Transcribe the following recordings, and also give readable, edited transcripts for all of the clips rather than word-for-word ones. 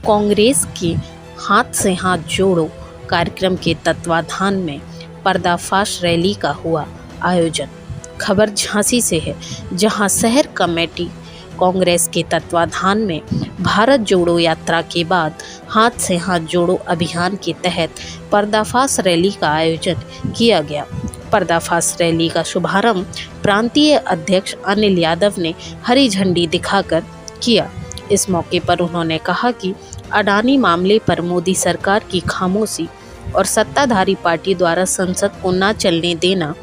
कांग्रेस के हाथ से हाथ जोड़ो कार्यक्रम के तत्वाधान में पर्दाफाश रैली का हुआ आयोजन। खबर झांसी से है, जहां शहर कमेटी कांग्रेस के तत्वाधान में भारत जोड़ो यात्रा के बाद हाथ से हाथ जोड़ो अभियान के तहत पर्दाफाश रैली का आयोजन किया गया। पर्दाफाश रैली का शुभारंभ प्रांतीय अध्यक्ष अनिल यादव ने हरी झंडी दिखाकर किया। इस मौके पर उन्होंने कहा कि अडानी मामले पर मोदी सरकार की खामोशी और सत्ताधारी पार्टी द्वारा संसद को न चलने देना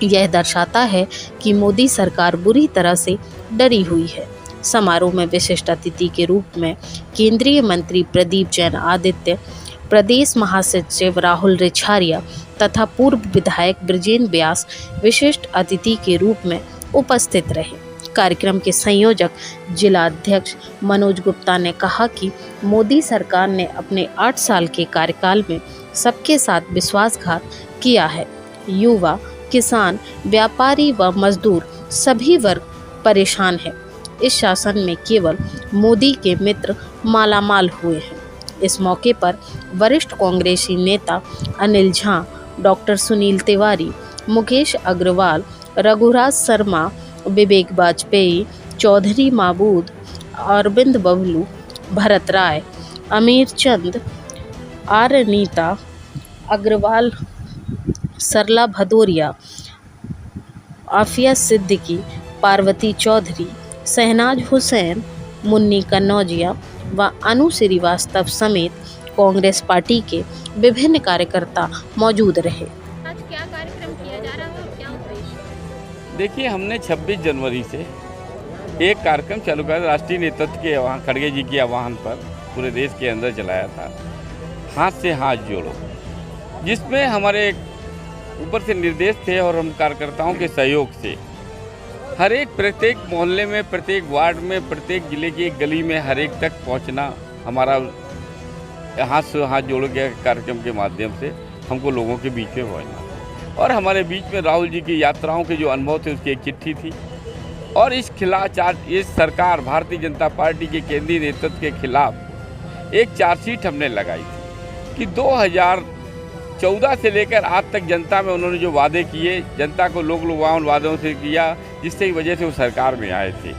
यह दर्शाता है कि मोदी सरकार बुरी तरह से डरी हुई है। समारोह में विशिष्ट अतिथि के रूप में केंद्रीय मंत्री प्रदीप जैन आदित्य, प्रदेश महासचिव राहुल रिछारिया तथा पूर्व विधायक ब्रजेंद्र व्यास विशिष्ट अतिथि के रूप में उपस्थित रहे। कार्यक्रम के संयोजक जिला अध्यक्ष मनोज गुप्ता ने कहा कि मोदी सरकार ने अपने 8 साल के कार्यकाल में सबके साथ विश्वासघात किया है। युवा, किसान, व्यापारी व मजदूर सभी वर्ग परेशान हैं। इस शासन में केवल मोदी के मित्र मालामाल हुए हैं। इस मौके पर वरिष्ठ कांग्रेसी नेता अनिल झा, डॉक्टर सुनील तिवारी, मुकेश अग्रवाल, रघुराज शर्मा, विवेक वाजपेयी, चौधरी माबूद, अरविंद बबलू, भरत राय, अमीर चंद, आर नीता अग्रवाल, सरला भदौरिया, आफिया सिद्दीकी, पार्वती चौधरी, शहनाज हुसैन, मुन्नी कन्नौजिया व अनु श्रीवास्तव समेत कांग्रेस पार्टी के विभिन्न कार्यकर्ता मौजूद रहे। आज क्या कार्यक्रम किया जा रहा है और क्या उद्देश्य? देखिए, हमने 26 जनवरी से एक कार्यक्रम चालू किया, राष्ट्रीय नेतृत्व के आह्वान, खड़गे जी के आह्वान पर पूरे देश के अंदर चलाया था, हाथ से हाथ जोड़ो, जिसमें हमारे ऊपर से निर्देश थे और हम कार्यकर्ताओं के सहयोग से हर एक प्रत्येक मोहल्ले में, प्रत्येक वार्ड में, प्रत्येक जिले की एक गली में हर एक तक पहुंचना हमारा हाथ से हाथ जोड़ो के कार्यक्रम के माध्यम से हमको लोगों के बीच में पहुँचना। और हमारे बीच में राहुल जी की यात्राओं के जो अनुभव थे उसकी एक चिट्ठी थी। और इस सरकार भारतीय जनता पार्टी के केंद्रीय नेतृत्व के खिलाफ एक चार्जशीट हमने लगाई थी कि 2014 से लेकर आज तक जनता में उन्होंने जो वादे किए, जनता को लोग उन वादों से किया जिससे वजह से वो सरकार में आए थे,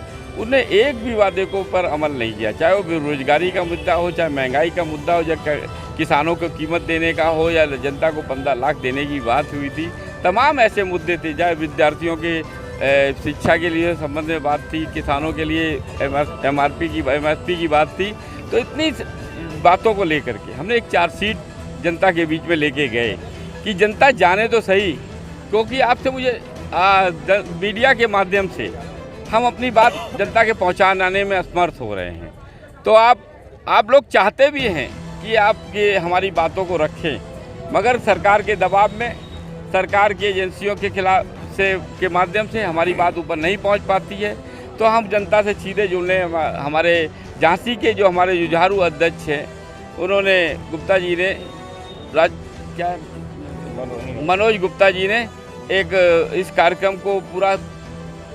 उन्हें एक भी वादे को पर अमल नहीं किया। चाहे वो बेरोजगारी का मुद्दा हो, चाहे महंगाई का मुद्दा हो, चाहे किसानों को कीमत देने का हो, या जनता को 15 लाख देने की बात हुई थी। तमाम ऐसे मुद्दे थे, चाहे विद्यार्थियों के शिक्षा के लिए संबंध में बात थी, किसानों के लिए MSP की बात थी। तो इतनी बातों को लेकर के हमने एक चार्जशीट जनता के बीच में लेके गए कि जनता जाने तो सही, क्योंकि आपसे मुझे मीडिया के माध्यम से हम अपनी बात जनता के पहुंचाने में असमर्थ हो रहे हैं। तो आप लोग चाहते भी हैं कि आप ये हमारी बातों को रखें, मगर सरकार के दबाव में, सरकार की एजेंसियों के खिलाफ के माध्यम से हमारी बात ऊपर नहीं पहुंच पाती है। तो हम जनता से सीधे जुड़ने, हमारे झांसी के जो हमारे जुझारू अध्यक्ष हैं, उन्होंने गुप्ता जी ने मनोज गुप्ता जी ने एक इस कार्यक्रम को पूरा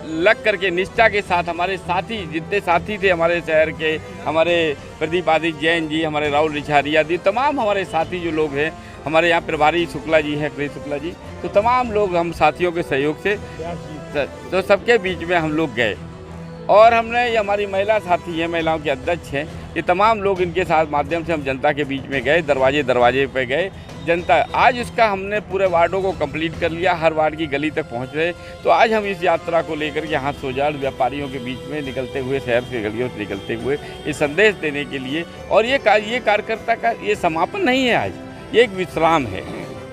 लग करके निष्ठा के साथ, हमारे साथी जितने साथी थे हमारे शहर के, हमारे प्रदीप आदित्य जैन जी, हमारे राहुल रिछारिया जी, तमाम हमारे साथी जो लोग हैं, हमारे यहाँ प्रभारी शुक्ला जी हैं, कृष्ण शुक्ला जी, तो तमाम लोग हम साथियों के सहयोग से तो सबके बीच में हम लोग गए। और हमने, ये हमारी महिला साथी हैं, महिलाओं के अध्यक्ष हैं, ये तमाम लोग, इनके साथ माध्यम से हम जनता के बीच में गए, दरवाजे पे गए। जनता आज इसका हमने पूरे वार्डों को कंप्लीट कर लिया, हर वार्ड की गली तक पहुंच रहे। तो आज हम इस यात्रा को लेकर के हाथ सोजाड़ व्यापारियों के बीच में निकलते हुए, शहर के गलियों से निकलते हुए ये संदेश देने के लिए, और ये कार्यकर्ता का ये समापन नहीं है, आज ये एक विश्राम है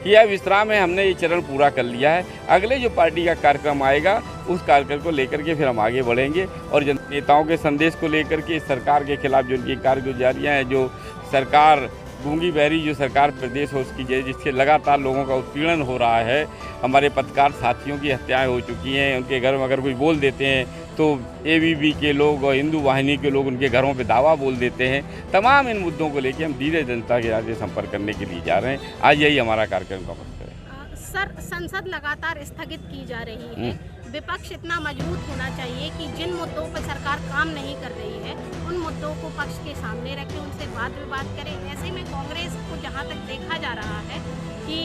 कि यह विश्राम है। हमने ये चरण पूरा कर लिया है। अगले जो पार्टी का कार्यक्रम आएगा उस कार्यक्रम को लेकर के फिर हम आगे बढ़ेंगे और नेताओं के संदेश को लेकर के सरकार के खिलाफ जो उनकी कारगुजारियाँ हैं, जो सरकार गूंगी बहरी जो सरकार प्रदेश हो उसकी, जिससे लगातार लोगों का उत्पीड़न हो रहा है, हमारे पत्रकार साथियों की हत्याएं हो चुकी हैं, उनके घर में अगर कोई बोल देते हैं तो ABP के लोग और हिंदू वाहिनी के लोग उनके घरों पे दावा बोल देते हैं। तमाम इन मुद्दों को लेकर हम धीरे जनता के आगे संपर्क करने के लिए जा रहे हैं। आज यही हमारा कार्यक्रम का मकसद है। सर, संसद लगातार स्थगित की जा रही है, विपक्ष इतना मजबूत होना चाहिए कि जिन मुद्दों पर सरकार काम नहीं कर रही है उन मुद्दों को पक्ष के सामने रखें, उनसे वाद विवाद करें। ऐसे में कांग्रेस को जहाँ तक देखा जा रहा है कि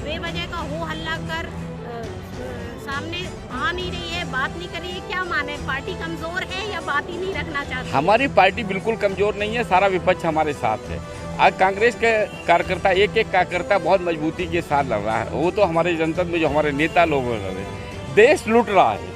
बेवजह का हो हल्ला कर सामने आ नहीं रही है, बात नहीं कर रही है, क्या माने? पार्टी कमजोर है या बात ही नहीं रखना चाहती? हमारी पार्टी बिल्कुल कमजोर नहीं है, सारा विपक्ष हमारे साथ है। आज कांग्रेस के कार्यकर्ता एक एक कार्यकर्ता बहुत मजबूती के साथ लड़ रहा है। वो तो हमारे जनता में जो हमारे नेता लोग लड़ रहे हैं, देश लूट रहा है,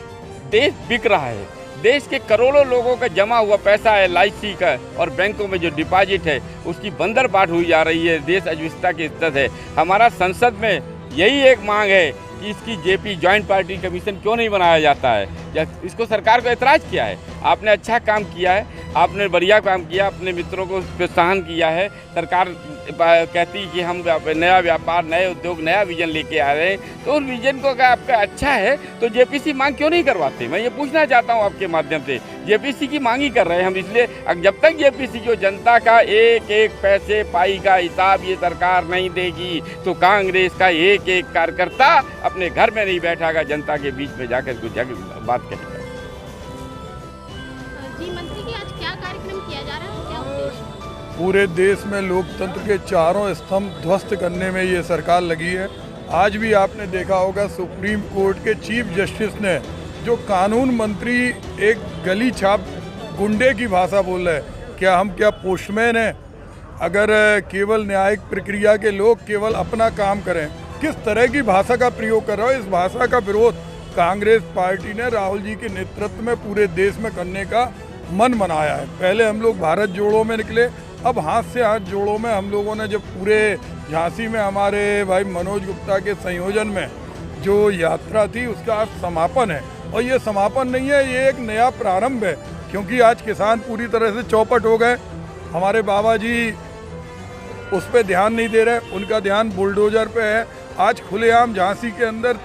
देश बिक रहा है, देश के करोड़ों लोगों का जमा हुआ पैसा है LIC का और बैंकों में जो डिपॉजिट है उसकी बंदरबाट हुई जा रही है, देश अव्यवस्था की स्थिति है। हमारा संसद में यही एक मांग है कि इसकी JP जॉइंट पार्टी कमीशन क्यों नहीं बनाया जाता है, या इसको सरकार को ऐतराज़ किया है। आपने अच्छा काम किया है, आपने बढ़िया काम किया, अपने मित्रों को प्रोत्साहन किया है। सरकार कहती कि हम नया व्यापार, नए उद्योग, नया विजन लेके आ रहे हैं, तो उस विजन को अगर आपका अच्छा है तो JPC मांग क्यों नहीं करवाते? मैं ये पूछना चाहता हूँ आपके माध्यम से। JPC की मांग ही कर रहे हैं हम, इसलिए जब तक JPC जो जनता का एक एक पैसे पाई का हिसाब ये सरकार नहीं देगी तो कांग्रेस का एक एक कार्यकर्ता अपने घर में नहीं बैठागा, जनता के बीच में जाकर कुछ बात करेगा। जी मंत्री जी, आज क्या कार्यक्रम किया जा रहा है, क्या उद्देश्य? पूरे देश में लोकतंत्र के चारों स्तंभ ध्वस्त करने में ये सरकार लगी है। आज भी आपने देखा होगा सुप्रीम कोर्ट के चीफ जस्टिस ने जो कानून मंत्री एक गली छाप गुंडे की भाषा बोल रहे हैं, क्या पोस्टमैन हैं? अगर केवल न्यायिक प्रक्रिया के लोग केवल अपना काम करें, किस तरह की भाषा का प्रयोग कर रहा हो? इस भाषा का विरोध कांग्रेस पार्टी ने राहुल जी के नेतृत्व में पूरे देश में करने का मन बनाया है। पहले हम लोग भारत जोड़ो में निकले, अब हाथ से हाथ जोड़ो में हम लोगों ने जब पूरे झांसी में हमारे भाई मनोज गुप्ता के संयोजन में जो यात्रा थी उसका आज समापन है। और ये समापन नहीं है, ये एक नया प्रारंभ है, क्योंकि आज किसान पूरी तरह से चौपट हो गए। हमारे बाबा जी उस पर ध्यान नहीं दे रहे, उनका ध्यान बुलडोजर पे है। आज खुलेआम झांसी के अंदर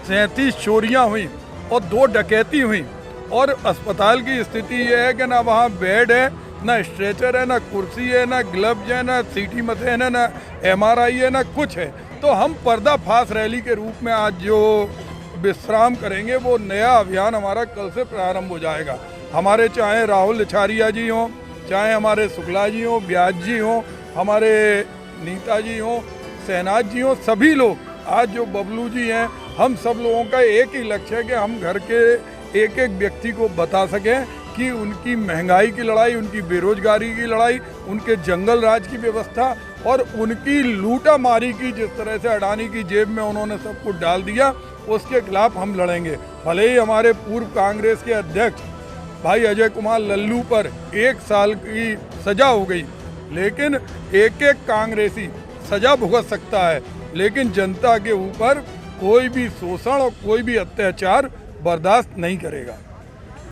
37 चोरियां हुई और 2 डकैती हुई, और अस्पताल की स्थिति ये है कि ना वहाँ बेड है, ना स्ट्रेचर है, ना कुर्सी है, ना ग्लव्स है, ना CT मशीन है, ना MRI है, ना कुछ है। तो हम पर्दाफाश रैली के रूप में आज जो विश्राम करेंगे, वो नया अभियान हमारा कल से प्रारंभ हो जाएगा। हमारे चाहे राहुल लिछारिया जी हों, चाहे हमारे शुक्ला जी हों, व्यास जी हों, हमारे नीता जी हों, शहनाज जी हों, सभी लोग, आज जो बबलू जी हैं, हम सब लोगों का एक ही लक्ष्य है कि हम घर के एक एक व्यक्ति को बता सकें कि उनकी महंगाई की लड़ाई, उनकी बेरोजगारी की लड़ाई, उनके जंगल राज की व्यवस्था और उनकी लूटा मारी की, जिस तरह से अडानी की जेब में उन्होंने सब कुछ डाल दिया, उसके खिलाफ हम लड़ेंगे। भले ही हमारे पूर्व कांग्रेस के अध्यक्ष भाई अजय कुमार लल्लू पर 1 साल की सजा हो गई, लेकिन एक एक कांग्रेसी सजा भुगत सकता है, लेकिन जनता के ऊपर कोई भी शोषण और कोई भी अत्याचार बर्दाश्त नहीं करेगा।